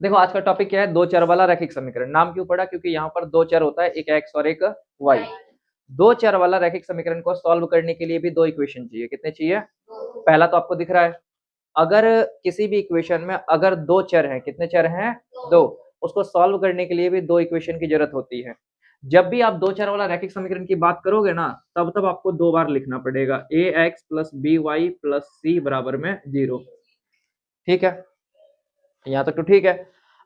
देखो आज का टॉपिक क्या है, दो चर वाला रैखिक समीकरण। नाम क्यों पड़ा? क्योंकि यहाँ पर दो चर होता है, एक एक्स और एक वाई। दो चर वाला रैखिक समीकरण को सॉल्व करने के लिए भी दो इक्वेशन चाहिए। कितने चाहिए? पहला तो आपको दिख रहा है, अगर किसी भी इक्वेशन में अगर दो चर हैं, कितने चर हैं? दो। उसको सॉल्व करने के लिए भी दो इक्वेशन की जरूरत होती है। जब भी आप दो चर वाला रैखिक समीकरण की बात करोगे ना, तब तब आपको दो बार लिखना पड़ेगा, a x plus b y plus c बराबर में 0। ठीक है, यहाँ तक तो ठीक है।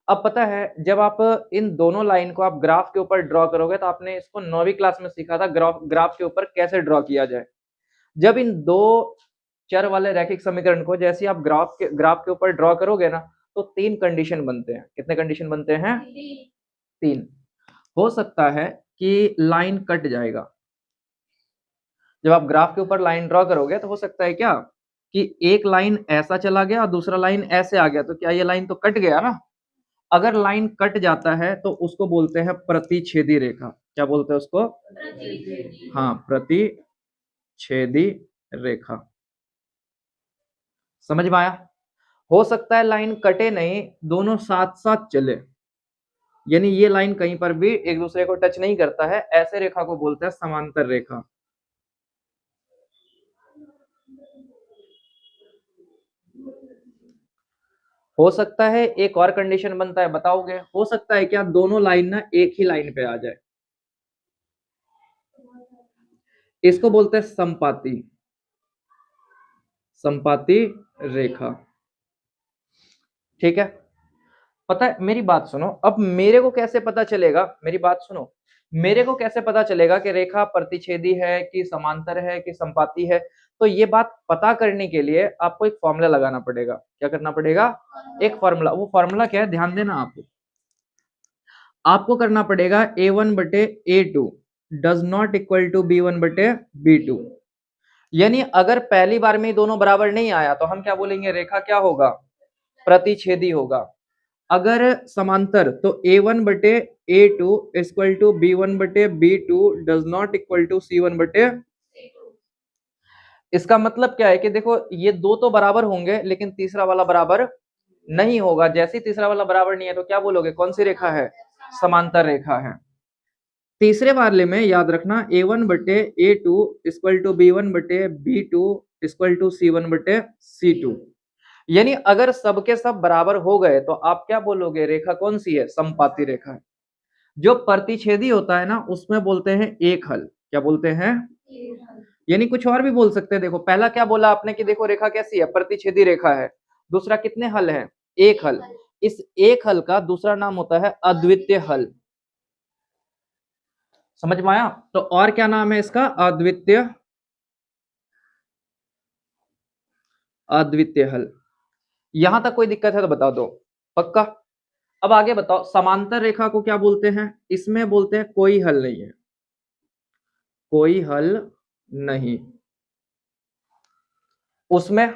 अब पता है, जब आप इन दोनों लाइन को आप ग्राफ के ऊपर ड्रॉ करोगे, तो आपने इसको 9वीं क्लास में सीखा था, ग्राफ के ऊपर कैसे ड्रॉ किया जाए। जब इन दो चर वाले रैखिक समीकरण को जैसे आप ग्राफ के ऊपर ड्रॉ करोगे ना, तो तीन कंडीशन बनते हैं। कितने कंडीशन बनते हैं? तीन। हो सकता है कि लाइन कट जाएगा। जब आप ग्राफ के ऊपर लाइन ड्रॉ करोगे तो हो सकता है क्या कि एक लाइन ऐसा चला गया और दूसरा लाइन ऐसे आ गया, तो क्या ये लाइन तो कट गया ना। अगर लाइन कट जाता है तो उसको बोलते हैं प्रतिच्छेदी रेखा। क्या बोलते हैं उसको? हाँ, प्रतिच्छेदी रेखा। समझ में आया? हो सकता है लाइन कटे नहीं, दोनों साथ साथ चले, यानी ये लाइन कहीं पर भी एक दूसरे को टच नहीं करता है, ऐसे रेखा को बोलते हैं समांतर रेखा। हो सकता है एक और कंडीशन बनता है, बताओगे? हो सकता है क्या दोनों लाइन ना एक ही लाइन पे आ जाए, इसको बोलते हैं संपाती, संपाती रेखा। ठीक है, पता है, मेरी बात सुनो। अब मेरे को कैसे पता चलेगा, मेरी बात सुनो, मेरे को कैसे पता चलेगा कि रेखा प्रतिच्छेदी है कि समांतर है कि संपाती है? तो ये बात पता करने के लिए आपको एक फॉर्मूला लगाना पड़ेगा। क्या करना पड़ेगा? एक फॉर्मूला। वो फॉर्मूला क्या है, ध्यान देना। आपको करना पड़ेगा a1/a2 does not equal to b1/b2। यानी अगर पहली बार में दोनों बराबर नहीं आया तो हम क्या बोलेंगे? रेखा क्या होगा? प्रतिच्छेदी होगा। अगर समांतर तो a1/a2 equal to b1/b2 does not equal to c1/। इसका मतलब क्या है कि देखो, ये दो तो बराबर होंगे लेकिन तीसरा वाला बराबर नहीं होगा। जैसे ही तीसरा वाला बराबर नहीं है तो क्या बोलोगे? कौन सी रेखा है? समांतर रेखा है। तीसरे वाले में याद रखना a1/a2 equal to b1/b2 equal to c1/c2। यानी अगर सबके सब बराबर हो गए तो आप क्या बोलोगे? रेखा कौन सी है? समपाती रेखा है। जो प्रतिच्छेदी होता है ना, उसमें बोलते हैं एक हल। क्या बोलते हैं? यानी कुछ और भी बोल सकते हैं। देखो, पहला क्या बोला आपने कि देखो रेखा कैसी है? प्रतिच्छेदी रेखा है। दूसरा कितने हल है? एक हल। इस एक हल का दूसरा नाम होता है अद्वितीय हल। समझ में आया? तो और क्या नाम है इसका? अद्वितीय, अद्वितीय हल। यहां तक कोई दिक्कत है तो बता दो। पक्का? अब आगे बताओ, समांतर रेखा को क्या बोलते हैं? इसमें बोलते हैं कोई हल नहीं है, कोई हल नहीं। उसमें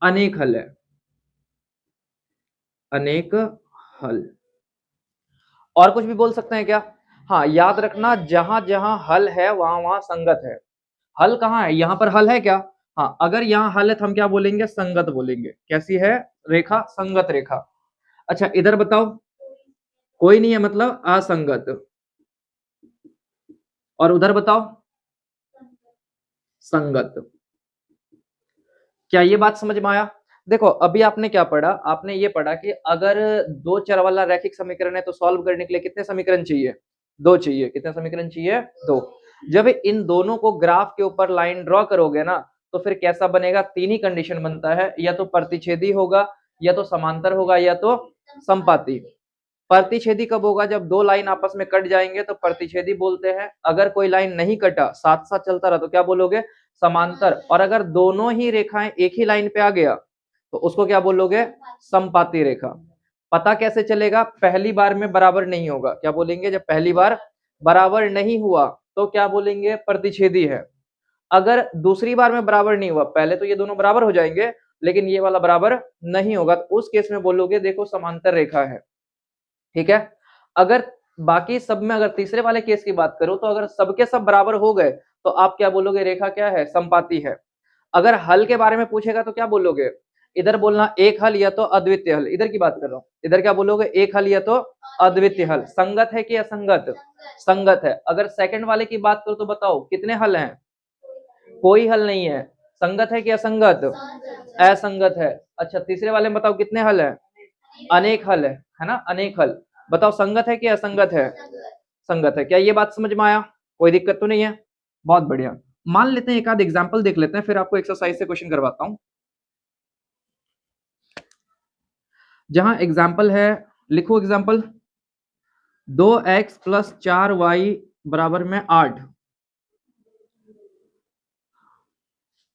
अनेक हल है, अनेक हल। और कुछ भी बोल सकते हैं क्या? हाँ, याद रखना, जहां जहां हल है वहां वहां संगत है। हल कहाँ है? यहां पर हल है क्या? हाँ, अगर यहाँ हल है तो हम क्या बोलेंगे? संगत बोलेंगे। कैसी है रेखा? संगत रेखा। अच्छा, इधर बताओ, कोई नहीं है मतलब असंगत। और उधर बताओ, संगत। क्या ये बात समझ में आया? देखो, अभी आपने क्या पढ़ा? आपने ये पढ़ा कि अगर दो चर वाला रैखिक समीकरण है तो सॉल्व करने के लिए कितने समीकरण चाहिए? दो चाहिए। कितने समीकरण चाहिए? दो। जब इन दोनों को ग्राफ के ऊपर लाइन ड्रॉ करोगे ना, तो फिर कैसा बनेगा? तीन ही कंडीशन बनता है, या तो प्रतिच्छेदी होगा, या तो समांतर होगा, या तो संपाती। प्रतिच्छेदी कब होगा? जब दो लाइन आपस में कट जाएंगे तो प्रतिच्छेदी बोलते हैं। अगर कोई लाइन नहीं कटा, साथ साथ चलता रहा, तो क्या बोलोगे? समांतर। और अगर दोनों ही रेखाएं एक ही लाइन पे आ गया तो उसको क्या बोलोगे? संपाती रेखा। पता कैसे चलेगा? पहली बार में बराबर नहीं होगा, क्या बोलेंगे? जब पहली बार बराबर नहीं हुआ तो क्या बोलेंगे? प्रतिच्छेदी है। अगर दूसरी बार में बराबर नहीं हुआ, पहले तो ये दोनों बराबर हो जाएंगे लेकिन ये वाला बराबर नहीं होगा, तो उस केस में बोलोगे देखो समांतर रेखा है। ठीक है? अगर बाकी सब में, अगर तीसरे वाले केस की बात करो, तो अगर सबके सब बराबर हो गए तो आप क्या बोलोगे? रेखा क्या है? संपाती है। अगर हल के बारे में पूछेगा तो क्या बोलोगे? इधर बोलना एक हल या तो अद्वितीय हल, इधर की बात कर रहा हूँ, इधर क्या बोलोगे, एक हल या तो अद्वितीय हल। संगत है कि असंगत, संगत है। अगर सेकंड वाले की बात करो तो बताओ कितने हल हैं, कोई हल नहीं है। संगत है कि असंगत, असंगत है। अच्छा तीसरे वाले में बताओ कितने हल है, अनेक हल है ना, अनेक हल। बताओ संगत है कि असंगत है, संगत है। क्या ये बात समझ में आया, कोई दिक्कत तो नहीं है, बहुत बढ़िया। मान लेते हैं एक आध एग्जाम्पल देख लेते हैं, फिर आपको एक्सरसाइज से क्वेश्चन करवाता हूं। जहां एग्जाम्पल है, लिखो एग्जाम्पल, 2x प्लस 4y बराबर में 8,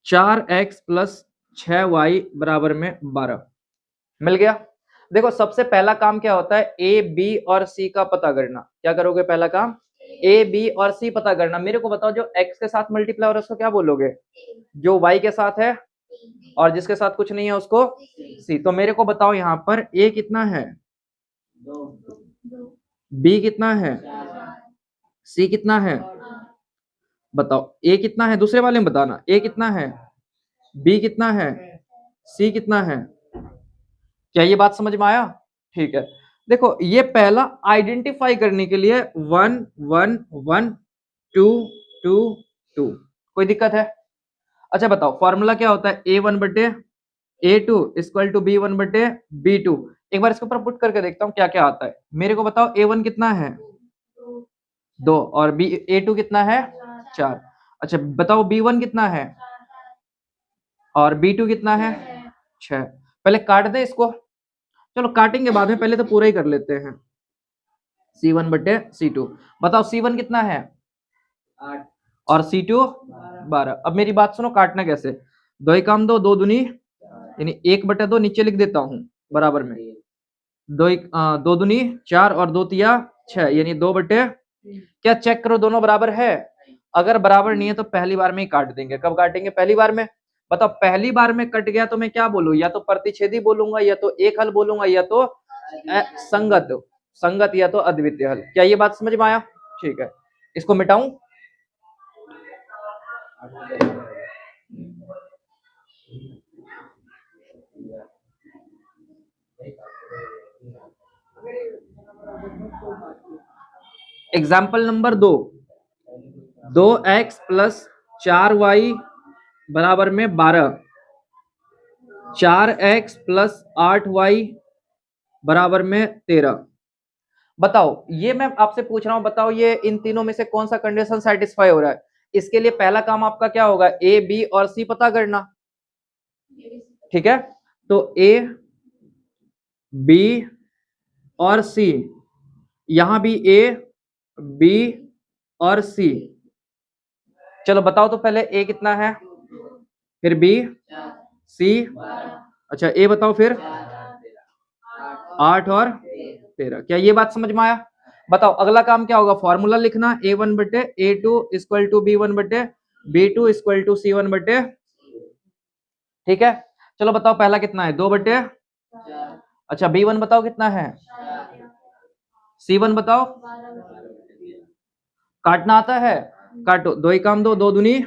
4x प्लस 6y बराबर में 12। मिल गया। देखो सबसे पहला काम क्या होता है, ए बी और सी का पता करना। क्या करोगे पहला काम, ए बी और सी पता करना। मेरे को बताओ जो x के साथ मल्टीप्लाई हो रहा है उसको क्या बोलोगे, जो y के साथ है, और जिसके साथ कुछ नहीं है उसको सी। तो मेरे को बताओ यहाँ पर a कितना है, b कितना है, c कितना है, बताओ a कितना है, दूसरे वाले में बताना, a कितना है, b कितना है, c कितना है। क्या ये बात समझ में आया, ठीक है। देखो ये पहला आइडेंटिफाई करने के लिए 1 1 1 2 2 2, कोई दिक्कत है। अच्छा बताओ फॉर्मूला क्या होता है, a1 बटे a2 इक्वल टू b1 बटे b2। एक बार इसके ऊपर पुट करके देखता हूँ क्या क्या आता है। मेरे को बताओ a1 कितना है, 2, और a2 कितना है, 4। अच्छा बताओ b1 कितना है, और b2 कितना है, 6। पहले काट दे इसको, चलो काटेंगे बाद में, पहले तो पूरा ही कर लेते हैं। C1 बटे C2, बताओ C1 कितना है, 8, और C2 12। अब मेरी बात सुनो, काटना कैसे, दो ही काम दो, दो दुनी यानी 1 बटे 2, नीचे लिख देता हूँ बराबर में, दो दुनी 4 और 2 तिया 6, यानी 2 बटे, क्या चेक करो दोनों बराबर है। अगर बराबर नहीं है तो पहली बार में ही काट देंगे। कब काटेंगे, पहली बार में। बताओ पहली बार में कट गया तो मैं क्या बोलूं, या तो प्रतिच्छेदी बोलूंगा, या तो एक हल बोलूंगा, या तो संगत, संगत या तो अद्वितीय हल। क्या ये बात समझ में आया, ठीक है। इसको मिटाऊं, example number 2, 2x plus 4y बराबर में 12, 4x प्लस 8y बराबर में 13। बताओ ये मैं आपसे पूछ रहा हूं, बताओ ये इन तीनों में से कौन सा कंडीशन सेटिस्फाई हो रहा है। इसके लिए पहला काम आपका क्या होगा, ए बी और सी पता करना, ठीक है। तो ए बी और सी, यहां भी ए बी और सी। चलो बताओ तो पहले ए कितना है, फिर बी, सी, अच्छा ए बताओ फिर 8 और 13। क्या ये बात समझ में आया। बताओ अगला काम क्या होगा, फॉर्मूला लिखना, a1 बटे a2 इक्वल टू b1 बटे b2 इक्वल टू c1 बटे, ठीक है। चलो बताओ पहला कितना है, 2 बटे, अच्छा b1 बताओ कितना है, c1 बताओ, काटना आता है, काटो, दो ही काम दो, दो दुनी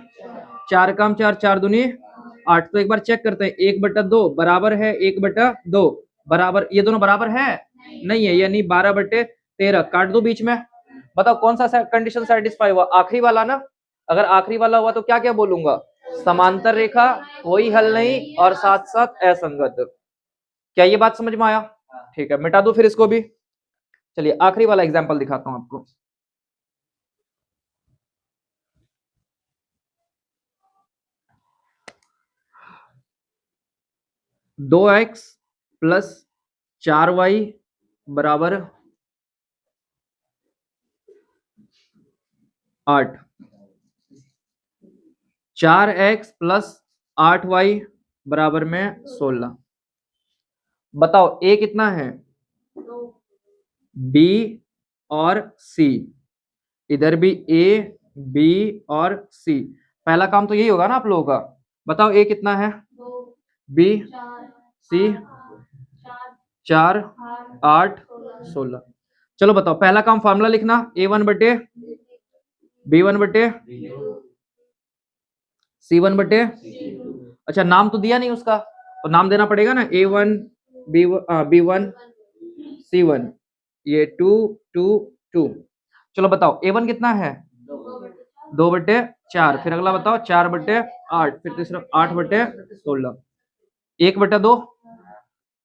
4 काम 4, 4 दुनी 8। तो एक बार चेक करते हैं, 1 बटा 2 बराबर है 1 बटा 2, बराबर, ये दोनों बराबर है नहीं है, यानी 12 बटे 13। काट दो बीच में, बताओ कौन सा कंडीशन सेटिस्फाई हुआ, आखिरी वाला ना। अगर आखिरी वाला हुआ तो क्या क्या बोलूंगा, समांतर रेखा, कोई हल नहीं, और साथ साथ असंगत। क्या ये बात समझ में आया, ठीक है। मिटा दो फिर इसको भी। चलिए आखिरी वाला एग्जाम्पल दिखाता हूं आपको। 2x प्लस 4y बराबर 8, 4x प्लस 8y बराबर में 16। बताओ a कितना है, b और c, इधर भी a b और c। पहला काम तो यही होगा ना आप लोगों का। बताओ a कितना है, b, c 4 8 16। चलो बताओ पहला काम फॉर्मूला लिखना, a1 बटे b1 बटे c1 बटे, अच्छा नाम तो दिया नहीं उसका, तो नाम देना पड़ेगा ना, A1 B1 C1, ये 2 2 2। चलो बताओ A1 कितना है, 2/4। फिर अगला बताओ 4/8, फिर तीसरा 8/16, 1/2,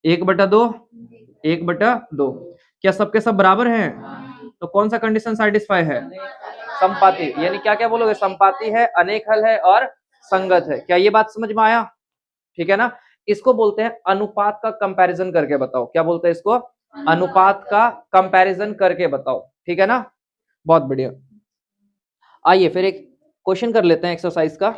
1/2, 1/2। क्या सबके सब बराबर हैं? तो कौन सा कंडीशन सेटिस्फाई है? संपाती। यानी क्या क्या बोलोगे? संपाती है, अनेक हल है और संगत है। क्या ये बात समझ में आया? ठीक है ना। इसको बोलते हैं अनुपात का कंपैरिजन करके बताओ। क्या बोलते हैं इसको? अनुपात का कंपैरिजन करके बताओ। ठीक है ना, बहुत बढ़िया। आइए फिर एक क्वेश्चन कर लेते हैं एक्सरसाइज का।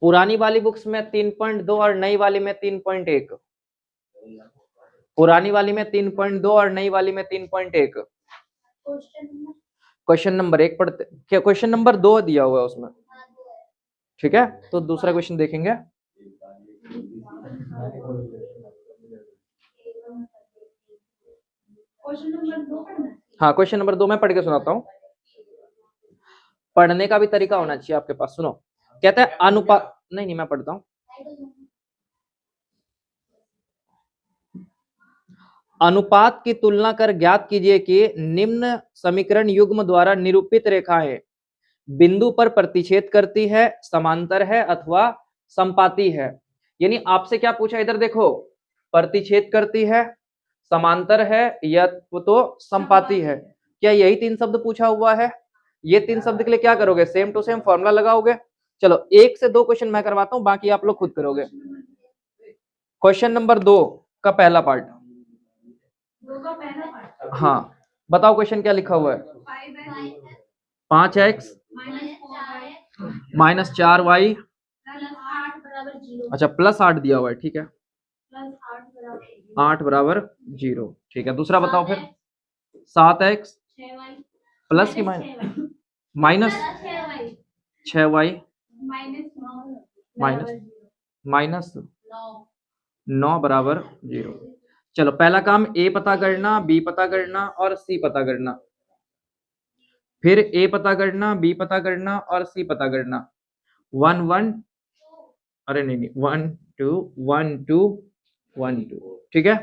पुरानी वाली बुक्स में 3.2 और नई वाली में 3.1। पुरानी वाली में 3.2 और नई वाली में 3.1। क्वेश्चन नंबर 1 पढ़ते क्या? क्वेश्चन नंबर 2 दिया हुआ है उसमें। ठीक है, तो दूसरा क्वेश्चन देखेंगे। हाँ, क्वेश्चन नंबर 2 मैं पढ़ के सुनाता हूँ। पढ़ने का भी तरीका होना चाहिए आपके पास। सुनो, कहता है अनुपात, नहीं मैं पढ़ता हूँ। अनुपात की तुलना कर ज्ञात कीजिए कि निम्न समीकरण युग्म द्वारा निरूपित रेखाएं बिंदु पर प्रतिच्छेद करती है, समांतर है अथवा संपाती है। यानी आपसे क्या पूछा, इधर देखो, प्रतिच्छेद करती है, समांतर है या तो संपाती है। क्या यही 3 शब्द पूछा हुआ है? ये 3 शब्द के लिए क्या करोगे? सेम टू सेम फॉर्मूला लगाओगे। चलो 1 से 2 क्वेश्चन मैं करवाता हूं, बाकी आप लोग खुद करोगे। क्वेश्चन नंबर 2 का पहला पार्ट। हाँ, बताओ क्वेश्चन क्या लिखा हुआ है? 5x -4y, अच्छा +8 दिया हुआ है। ठीक है, 8 = 0। ठीक है, दूसरा बताओ फिर। 7x प्लस की माइनस 6y माइनस 9 = 0। चलो पहला काम A पता करना, B पता करना और C पता करना। फिर A पता करना, B पता करना और C पता करना। 1 1, अरे नहीं 1 2 1 2 1 2। ठीक है,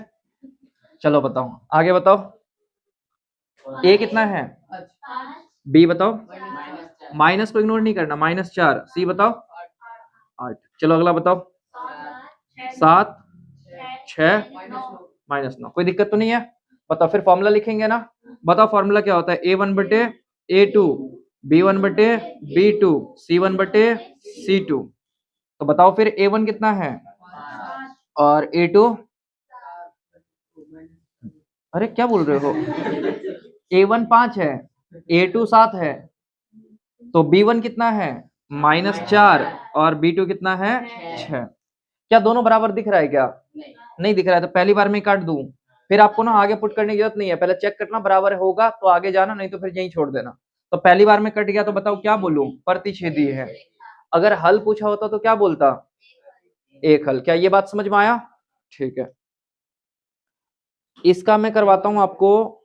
चलो बताओ आगे बताओ। A कितना है? B बताओ। माइनस को इग्नोर नहीं करना, -4। C बताओ 8। चलो अगला बताओ। 7 6 -9। कोई दिक्कत तो नहीं है? बताओ फिर फॉर्मूला लिखेंगे ना। बताओ फॉर्मूला क्या होता है? A1/A2, B1/B2, C1/C2। तो बताओ फिर A1 कितना है और A2? अरे क्या बोल रहे हो? A1 5 है, A2 7 है, तो B1 कितना है? -4 और B2 कितना है? 6। क्या दोनों बराबर दिख रहा है क्या? नहीं दिख रहा है, तो पहली बार में काट दूं। फिर आपको ना आगे पुट करने की जरूरत नहीं है, पहले चेक करना बराबर होगा तो आगे जाना, नहीं तो फिर यहीं छोड़ देना। तो पहली बार में कट गया तो बताओ क्या बोलूं? प्रतिच्छेदी है। अगर हल पूछा होता तो क्या बोलता? एक हल। क्या ये बात समझ में आया? ठीक है, इसका मैं करवाता हूं आपको।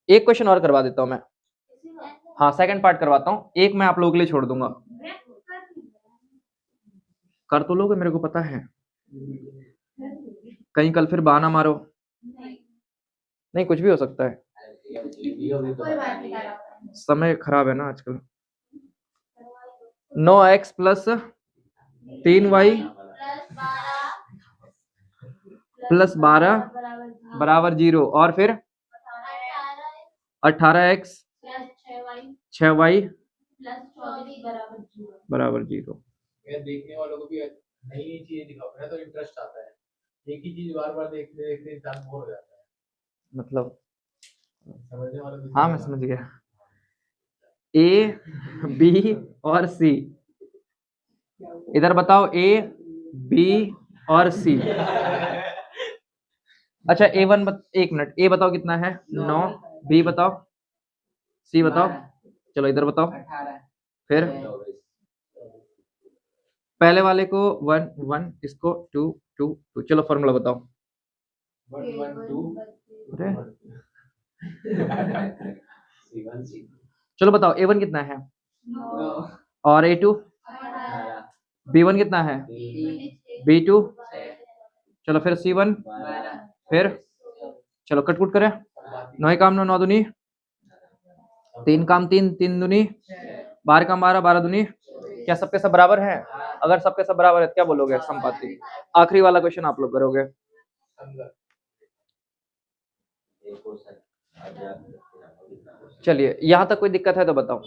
एक क्वेश्चन और करवा देता हूं मैं। हाँ, सेकंड पार्ट करवाता हूं, एक मैं आप लोगों के लिए छोड़ दूंगा। कर तो लोगे, मेरे को पता है। कहीं कल फिर बहाना मारो। नहीं, कुछ भी हो सकता है, समय खराब है ना आजकल। 9x + 3y + 12 = 0 और फिर 18x 6y = 0। देखने वालों को भी नई नई चीजें दिखाओ ना, तो इंटरेस्ट आता है। एक ही चीज बार बार देखते देखते इंसान बोर हो जाता है। मतलब समझने वालों को हाँ, मैं समझ गया। A B और C। इधर बताओ A B और सी। अच्छा A1 एक मिनट, ए बताओ कितना है 9, बी बताओ, सी बताओ, चलो इधर बताओ, फिर पहले वाले को 1 1, इसको 2 2 2, चलो फॉर्मूला बताओ। 1 1 2 अरे C1 चलो बताओ A1 कितना है और A2, B1 कितना है, B2, चलो फिर C1, फिर चलो कटकुट करें, 9 काम 9 9 दूनी, 3 काम 3 3 दूनी, 12 काम 12 12 दूनी। क्या सबके सब बराबर हैं? अगर सबके सब बराबर है तो क्या बोलोगे? संपाति। आखिरी वाला क्वेश्चन आप लोग करोगे। चलिए यहां तक कोई दिक्कत है तो बताओ।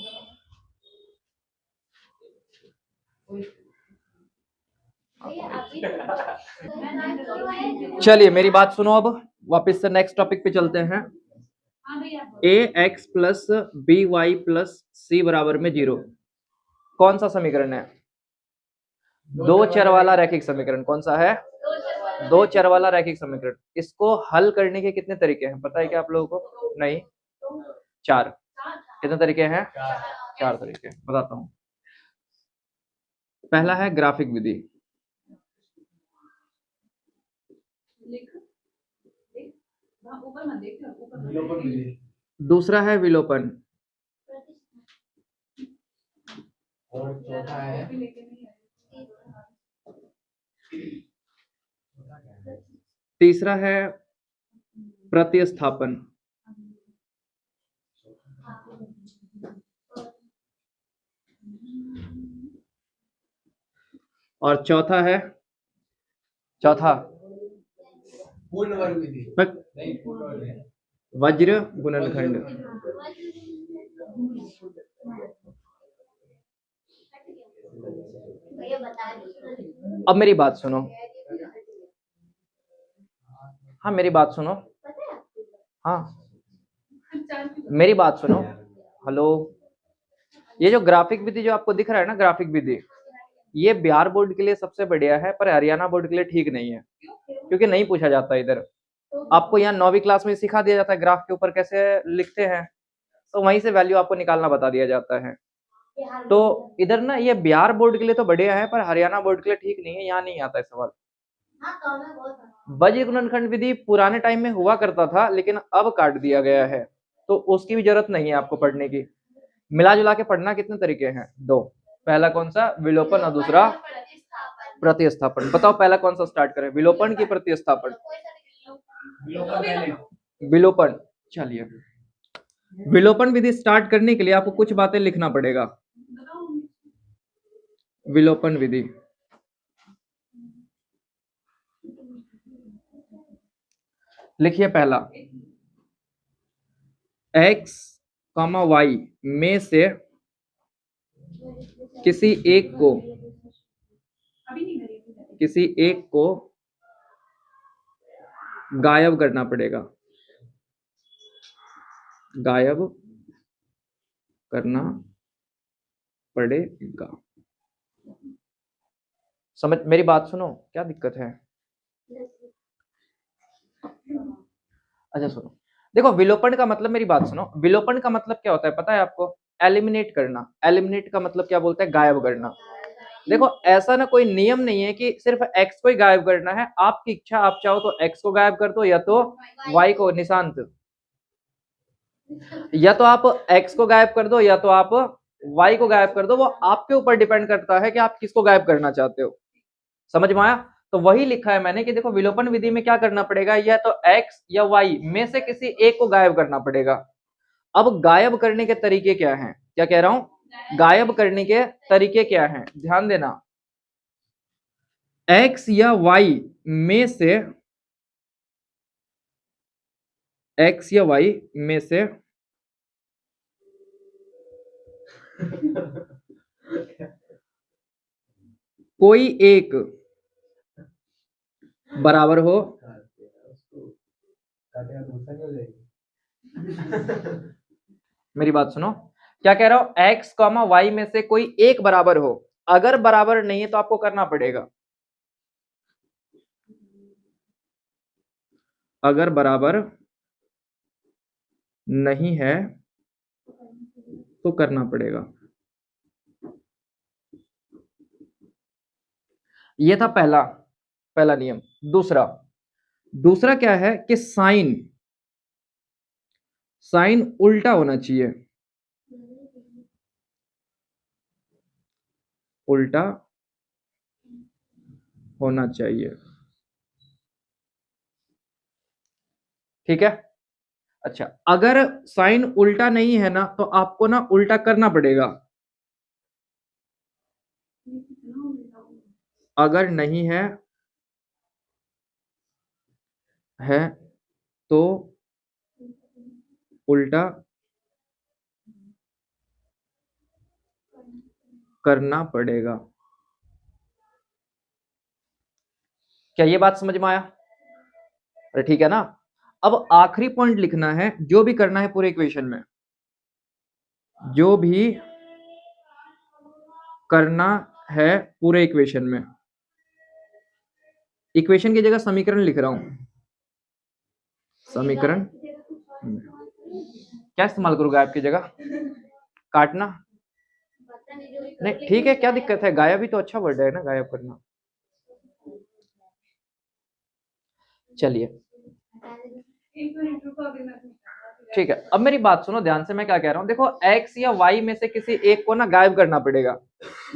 चलिए मेरी बात सुनो, अब वापस से नेक्स्ट टॉपिक पे चलते हैं। A x plus b y plus c बराबर में 0 कौन सा समीकरण है? दो चर वाला रैखिक समीकरण। कौन सा है? दो चर वाला रैखिक समीकरण। इसको हल करने के कितने तरीके हैं पता है क्या आप लोगों को? नहीं, 4। कितने तरीके हैं? 4 तरीके बताता हूं। पहला है ग्राफिक विधि, दूसरा है विलोपन, और चौथा है तीसरा है प्रतिस्थापन, और चौथा पूर्ण वर्ग विधि। नहीं, पूर्ण वर्ग नहीं। वज्र गुणनखंड। अब मेरी बात सुनो, हाँ मेरी बात सुनो, हाँ मेरी बात सुनो, हेलो। ये जो ग्राफिक विधि जो आपको दिख रहा है ना, ग्राफिक विधि, ये बिहार बोर्ड के लिए सबसे बढ़िया है, पर हरियाणा बोर्ड के लिए ठीक नहीं है, क्योंकि नहीं पूछा जाता इधर। आपको यहाँ 9वीं क्लास में सिखा दिया जाता है ग्राफ के ऊपर कैसे लिखते हैं, तो वहीं से वैल्यू आपको निकालना बता दिया जाता है। तो इधर ना ये बिहार बोर्ड के लिए तो बढ़िया है, पर हरियाणा बोर्ड के लिए ठीक नहीं है, यहाँ नहीं आता है सवाल। वज्र गुणनखंड विधि पुराने टाइम में हुआ करता था, लेकिन अब काट दिया गया है, तो उसकी भी जरूरत नहीं है आपको पढ़ने की। मिला जुला के पढ़ना कितने तरीके हैं? 2। पहला कौन सा? विलोपन, और दूसरा प्रतिस्थापन। बताओ पहला कौन सा स्टार्ट करें, विलोपन की प्रतिस्थापन? विलोपन। चलिए विलोपन विधि स्टार्ट करने के लिए आपको कुछ बातें लिखना पड़ेगा। विलोपन विधि, लिखिए पहला, x, y में से किसी एक को गायब करना पड़ेगा, गायब करना पड़ेगा। समझ मेरी बात सुनो, क्या दिक्कत है? अच्छा सुनो, देखो विलोपन का मतलब, मेरी बात सुनो, विलोपन का मतलब क्या होता है पता है आपको? एलिमिनेट करना। एलिमिनेट का मतलब क्या बोलते हैं? गायब करना। देखो ऐसा ना कोई नियम नहीं है कि सिर्फ x को ही गायब करना है, आपकी इच्छा, आप चाहो तो x को गायब कर दो, या तो y को। निशांत, या तो आप x को गायब कर दो, या तो आप y को गायब कर दो, वो आपके ऊपर डिपेंड करता है कि आप किसको गायब करना चाहते हो। समझ में आया? तो वही लिखा है मैंने कि देखो विलोपन विधि में क्या करना पड़ेगा, या तो x या y में से किसी एक को गायब करना पड़ेगा। अब गायब करने के तरीके क्या हैं? क्या कह रहा हूं? गायब करने के तरीके क्या हैं, ध्यान देना। x या y में से, x या y में से कोई एक बराबर हो, मेरी बात सुनो, क्या कह रहा हूं? x, y में से कोई एक बराबर हो। अगर बराबर नहीं है तो आपको करना पड़ेगा, अगर बराबर नहीं है तो करना पड़ेगा। ये था पहला पहला नियम। दूसरा दूसरा क्या है कि साइन साइन उल्टा होना चाहिए, उल्टा होना चाहिए। ठीक है। अच्छा, अगर साइन उल्टा नहीं है ना तो आपको ना उल्टा करना पड़ेगा। अगर नहीं है तो उल्टा करना पड़ेगा। क्या ये बात समझ में आया? अरे ठीक है ना। अब आखिरी पॉइंट लिखना है, जो भी करना है पूरे इक्वेशन में, जो भी करना है पूरे इक्वेशन में। इक्वेशन की जगह समीकरण लिख रहा हूं। समीकरण क्या इस्तेमाल करूं गायब की जगह? काटना? नहीं ठीक है, क्या दिक्कत है, गायब ही तो अच्छा वर्ड है ना, गायब करना। चलिए ठीक है, अब मेरी बात सुनो ध्यान से, मैं क्या कह रहा हूं। देखो x या y में से किसी एक को ना गायब करना पड़ेगा।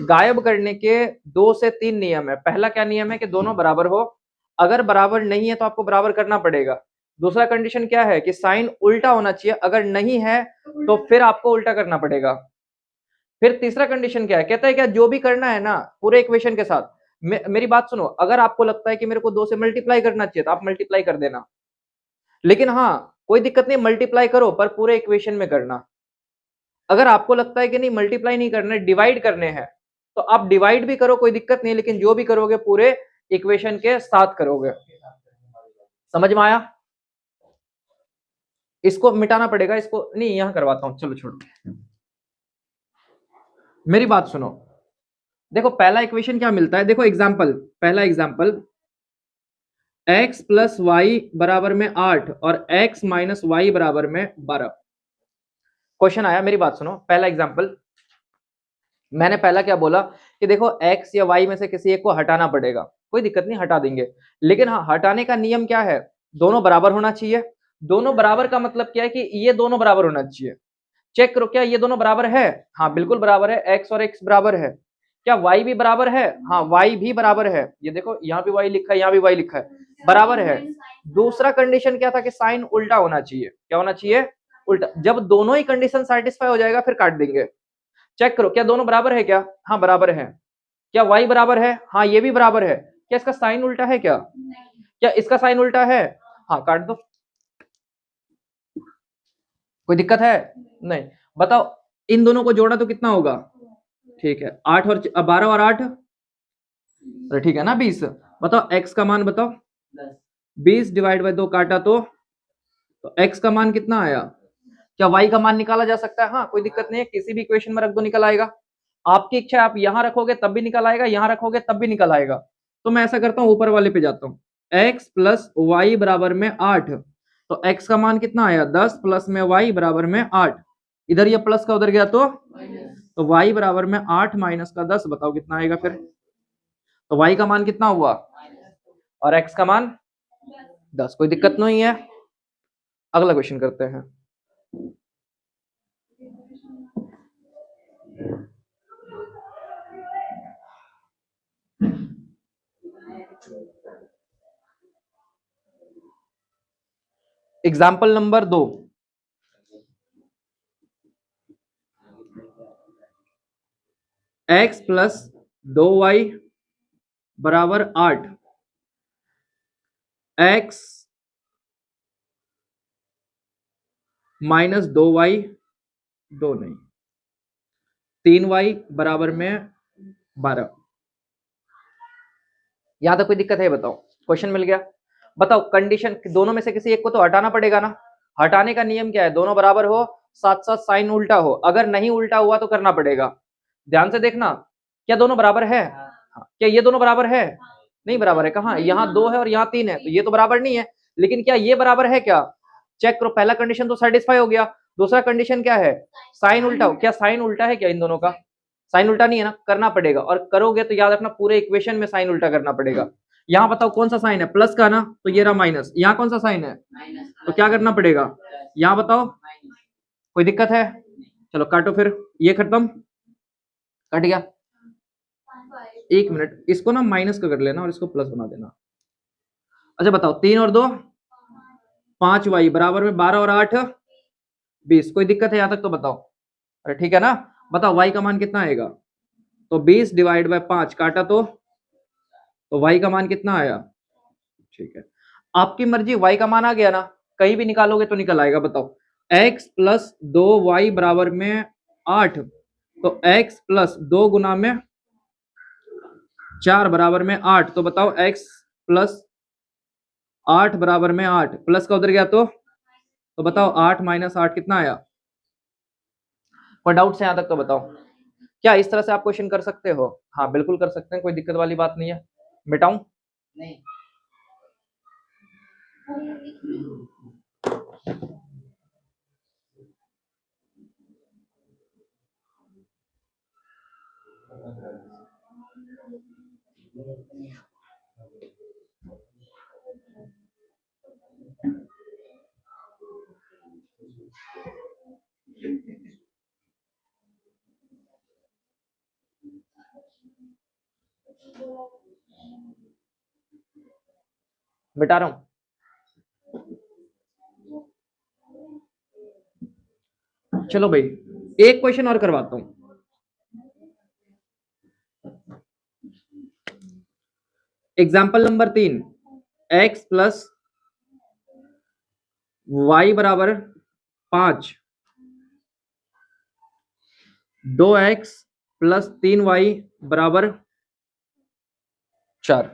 गायब करने के 2 से 3 नियम है। पहला क्या नियम है कि दोनों बराबर हो। अगर बराबर नहीं है तो आपको बराबर करना पड़ेगा। दूसरा कंडीशन क्या है कि साइन उल्टा होना चाहिए, अगर नहीं है तो फिर आपको उल्टा करना पड़ेगा। फिर तीसरा कंडीशन क्या है, कहता है क्या जो भी करना है ना पूरे इक्वेशन के साथ, मेरी बात सुनो, अगर आपको लगता है कि मेरे को 2 से मल्टीप्लाई करना चाहिए तो आप मल्टीप्लाई कर देना, लेकिन हाँ कोई दिक्कत नहीं, मल्टीप्लाई करो पर पूरे इक्वेशन में करना। अगर आपको लगता है कि नहीं मल्टीप्लाई नहीं करना है, डिवाइड करने हैं, तो आप डिवाइड भी करो, कोई दिक्कत नहीं, लेकिन जो भी करोगे पूरे इक्वेशन के साथ करोगे। समझ में आया? इसको मिटाना पड़ेगा, इसको नहीं यहां करवाता हूं, चलो छोड़ो। मेरी बात सुनो, देखो पहला इक्वेशन क्या मिलता है, देखो एग्जांपल, पहला एग्जांपल x प्लस वाई बराबर में 8 और x माइनस वाई बराबर में 12। क्वेश्चन आया, मेरी बात सुनो, पहला एग्जांपल मैंने पहला क्या बोला कि देखो x या y में से किसी एक को हटाना पड़ेगा, कोई दिक्कत नहीं हटा देंगे, लेकिन हाँ हटाने का नियम क्या है, दोनों बराबर होना चाहिए। दोनों बराबर का मतलब क्या है कि ये दोनों बराबर होना चाहिए। चेक करो क्या ये दोनों बराबर है? हाँ बिल्कुल बराबर है, x और x बराबर है। क्या y भी बराबर है? हाँ y भी बराबर है, ये देखो यहाँ भी y लिखा है, यहाँ भी y लिखा है, बराबर है। दूसरा कंडीशन क्या था कि साइन उल्टा होना चाहिए। क्या होना चाहिए? उल्टा। जब दोनों ही कंडीशन सेटिस्फाई हो जाएगा फिर काट देंगे। चेक करो क्या दोनों बराबर है? क्या हाँ बराबर है। क्या y बराबर है? हाँ ये भी बराबर है। क्या इसका साइन उल्टा है? क्या क्या इसका साइन उल्टा है? हाँ काट दो, कोई दिक्कत है? नहीं। बताओ इन दोनों को जोड़ा तो कितना होगा? ठीक है 8 और 12 और 8, अरे ठीक है ना 20। बताओ x का मान बताओ, 20 डिवाइड बाय 2 काटा तो x का मान कितना आया? क्या y का मान निकाला जा सकता है? हाँ कोई दिक्कत नहीं है, किसी भी इक्वेशन में रख दो निकल आएगा। आपकी इच्छा है, आप यहां रखोगे तब भी निकल आएगा, यहां रखोगे तब भी निकल आएगा। तो मैं ऐसा करता हूं ऊपर वाले पे जाता हूं, x प्लस वाई बराबर में 8, तो x का मान कितना आया? 10 प्लस में y बराबर में 8, इधर ये प्लस का उधर गया तो y बराबर में 8 माइनस का 10, बताओ कितना आएगा फिर? तो y का मान कितना हुआ और x का मान 10, कोई दिक्कत नहीं है। अगला क्वेश्चन करते हैं। Example number 2, x plus 2y बराबर 8, x माइनस 2y, 2 नहीं 3y बराबर में 12। यहां तक कोई दिक्कत है? बताओ, क्वेश्चन मिल गया। बताओ कंडीशन दोनों में से किसी एक को तो हटाना पड़ेगा ना। हटाने का नियम क्या है? दोनों बराबर हो, साथ साथ साइन उल्टा हो। अगर नहीं उल्टा हुआ तो करना पड़ेगा। ध्यान से देखना, क्या दोनों बराबर है? हाँ। क्या ये दोनों बराबर है? नहीं बराबर है। कहाँ? यहाँ 2 है और यहाँ 3 है, तो ये तो बराबर नहीं है। लेकिन क्या ये बराबर है क्या? चेक करो, पहला कंडीशन तो सेटिस्फाई हो गया, दूसरा कंडीशन क्या है? साइन उल्टा। क्या साइन उल्टा है क्या इन दोनों का? साइन उल्टा नहीं है ना, करना पड़ेगा, और करोगे तो याद रखना पूरे इक्वेशन में साइन उल्टा करना पड़ेगा। यहाँ बताओ कौन सा साइन है? प्लस का ना, तो ये रहा माइनस। यहाँ कौन सा साइन है? तो क्या करना पड़ेगा? यहाँ बताओ, कोई दिक्कत है? चलो काटो फिर, ये खत्म, कट गया। एक मिनट, इसको ना माइनस का कर लेना और इसको प्लस बना देना। अच्छा बताओ, 3 और 2 5 वाई बराबर में 12 और 8 20। कोई दिक्कत है यहां तक तो बताओ? अरे ठीक है ना। बताओ वाई का मान कितना आएगा? तो 20 डिवाइड बाय 5 काटा तो वाई का मान कितना आया? ठीक है, आपकी मर्जी, वाई का मान आ गया ना, कहीं भी निकालोगे तो निकल आएगा। बताओ x प्लस 2y बराबर में 8, तो x प्लस 2 गुना में 4 बराबर में 8, तो बताओ x प्लस 8 बराबर में 8, प्लस का उधर गया तो बताओ 8 माइनस 8 कितना आया? कोई डाउट से यहां तक तो बताओ। क्या इस तरह से आप क्वेश्चन कर सकते हो? हाँ बिल्कुल कर सकते हैं, कोई दिक्कत वाली बात नहीं है। मिटाऊं? नहीं। मिटा रहा हूं। चलो भाई, एक क्वेश्चन और करवाता हूं। Example number 3, x plus Y बराबर 5, 2x प्लस 3y बराबर 4।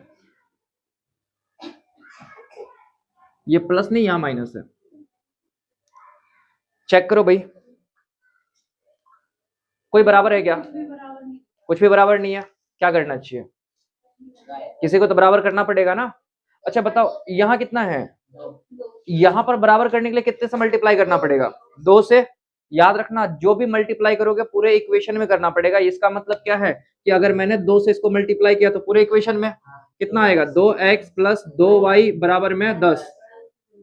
ये प्लस नहीं, यहां माइनस है। चेक करो भाई, कोई बराबर है क्या? कुछ भी बराबर नहीं है। क्या करना चाहिए? किसी को तो बराबर करना पड़ेगा ना। अच्छा बताओ, यहां कितना है? यहां पर बराबर करने के लिए कितने से मल्टीप्लाई करना पड़ेगा? 2 से। याद रखना, जो भी मल्टीप्लाई करोगे पूरे इक्वेशन में करना पड़ेगा। इसका मतलब क्या है कि अगर मैंने 2 से इसको मल्टीप्लाई किया तो पूरे इक्वेशन में कितना आएगा? 2x प्लस 2y बराबर में 10,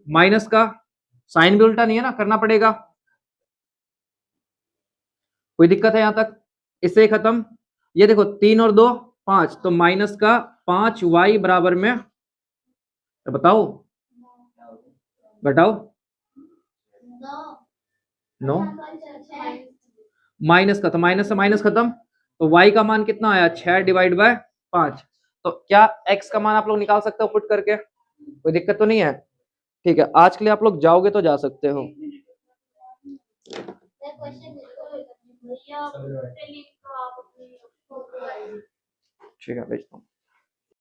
माइनस का साइन भी उल्टा नहीं है ना, करना पड़ेगा। कोई दिक्कत है यहां तक? इससे ही खत्म। ये देखो 3 और 2 5, तो माइनस का 5y बराबर में, तो बताओ, घटाओ। 9 माइनस का, तो माइनस से माइनस खत्म, तो y का मान कितना आया? 6 डिवाइड बाय 5। तो क्या x का मान आप लोग निकाल सकते हो पुट करके? कोई दिक्कत तो नहीं है? ठीक है, आज के लिए आप लोग जाओगे तो जा सकते हो। ठीक है, भेजता हूँ।